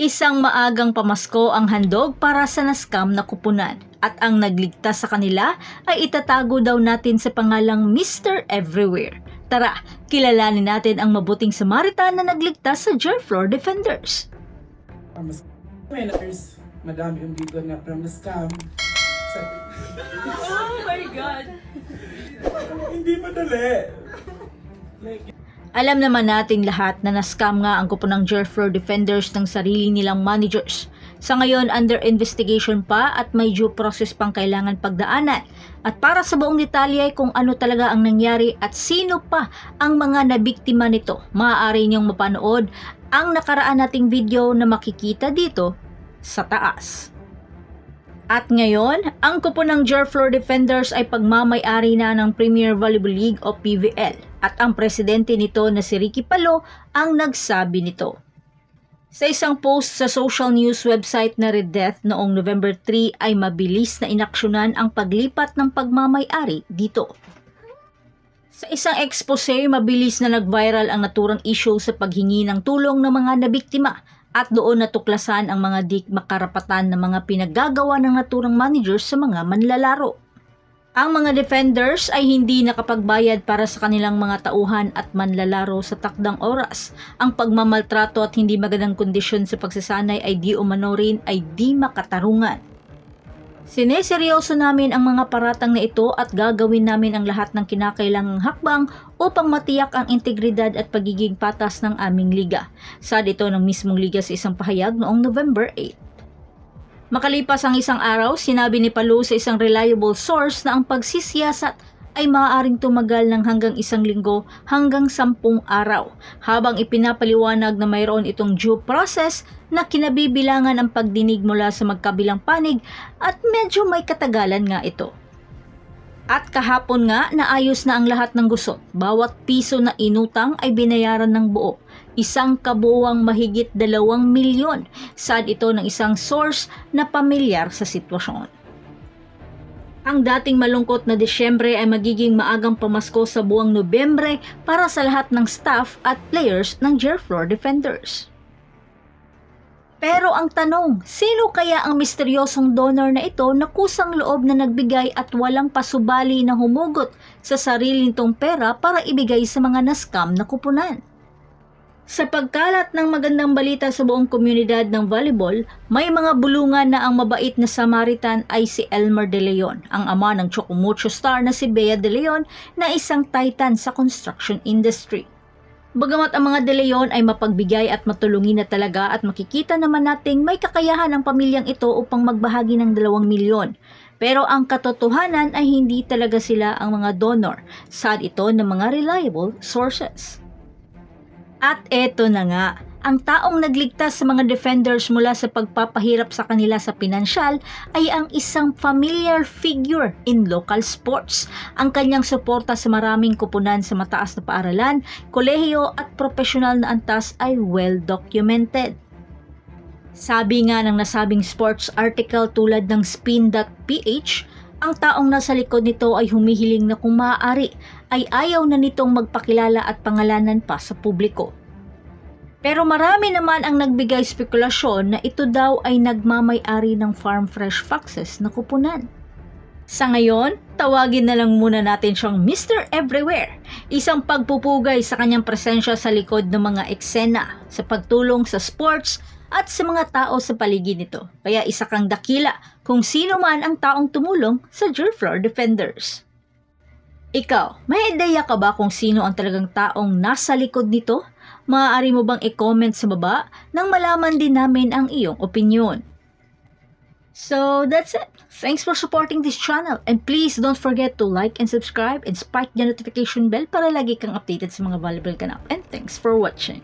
Isang maagang pamasko ang handog para sa naskam na kupunan at ang nagligtas sa kanila ay itatago daw natin sa pangalang Mr. Everywhere. Tara, kilalanin natin ang mabuting Samaritan na nagligtas sa Jerflor Defenders. Madami yung dito na from the scam. Oh my God! Hindi madali. Alam naman nating lahat na naskam nga ang kupunang Jerflor Defenders ng sarili nilang managers. Sa ngayon, under investigation pa at may due process pang kailangan pagdaanan. At para sa buong detalye kung ano talaga ang nangyari at sino pa ang mga nabiktima nito, maaari niyong mapanood ang nakaraan nating video na makikita dito sa taas. At ngayon, ang kupunang Jerflor Defenders ay pagmamay-ari na ng Premier Volleyball League o PVL at ang presidente nito na si Ricky Palo ang nagsabi nito. Sa isang post sa social news website na Red Death noong November 3 ay mabilis na inaksyonan ang paglipat ng pagmamay-ari dito. Sa isang expose, mabilis na nag-viral ang naturang issue sa paghingi ng tulong ng mga nabiktima at doon natuklasan ang mga di makarapatan na mga pinaggagawa ng naturang managers sa mga manlalaro. Ang mga defenders ay hindi nakapagbayad para sa kanilang mga tauhan at manlalaro sa takdang oras. Ang pagmamaltrato at hindi magandang kondisyon sa pagsasanay ay di umano rin ay di makatarungan. Sineseryoso namin ang mga paratang na ito at gagawin namin ang lahat ng kinakailangang hakbang upang matiyak ang integridad at pagiging patas ng aming liga. Saad ito ng mismong liga sa isang pahayag noong November 8. Makalipas ang isang araw, sinabi ni Palo sa isang reliable source na ang pagsisiyasat ay maaaring tumagal ng hanggang 1 linggo hanggang 10 araw, habang ipinapaliwanag na mayroon itong due process na kinabibilangan ang pagdinig mula sa magkabilang panig at medyo may katagalan nga ito. At kahapon nga, naayos na ang lahat ng gusot. Bawat piso na inutang ay binayaran ng buo. Isang kabuuang mahigit 2 milyon. Saad ito ng isang source na pamilyar sa sitwasyon. Ang dating malungkot na Disyembre ay magiging maagang pamasko sa buwang Nobyembre para sa lahat ng staff at players ng Jerflor Defenders. Pero ang tanong, sino kaya ang misteryosong donor na ito na kusang loob na nagbigay at walang pasubali na humugot sa sarili nitong pera para ibigay sa mga naskam na kupunan? Sa pagkalat ng magandang balita sa buong komunidad ng volleyball, may mga bulungan na ang mabait na Samaritan ay si Elmer De Leon, ang ama ng Chocomucho star na si Bea De Leon na isang titan sa construction industry. Bagamat ang mga De Leon ay mapagbigay at matulungin na talaga at makikita naman nating may kakayahan ang pamilyang ito upang magbahagi ng 2 milyon. Pero ang katotohanan ay hindi talaga sila ang mga donor, saad ito ng mga reliable sources. At eto na nga, ang taong nagligtas sa mga defenders mula sa pagpapahirap sa kanila sa pinansyal ay ang isang familiar figure in local sports. Ang kanyang suporta sa maraming kupunan sa mataas na paaralan, kolehiyo at profesional na antas ay well documented. Sabi nga ng nasabing sports article tulad ng spin.ph, ang taong nasa likod nito ay humihiling na kung maaari ay ayaw na nitong magpakilala at pangalanan pa sa publiko. Pero marami naman ang nagbigay spekulasyon na ito daw ay nagmamay-ari ng Farm Fresh Foxes na kupunan. Sa ngayon, tawagin na lang muna natin siyang Mr. Everywhere, isang pagpupugay sa kanyang presensya sa likod ng mga eksena, sa pagtulong sa sports at sa mga tao sa paligid nito. Kaya isa kang dakila kung sino man ang taong tumulong sa Jerflor Defenders. Ikaw, may ideya ka ba kung sino ang talagang taong nasa likod nito? Maaari mo bang i-comment sa baba nang malaman din namin ang iyong opinion? So that's it. Thanks for supporting this channel and please don't forget to like and subscribe and spike the notification bell para lagi kang updated sa mga valuable ganap. And thanks for watching.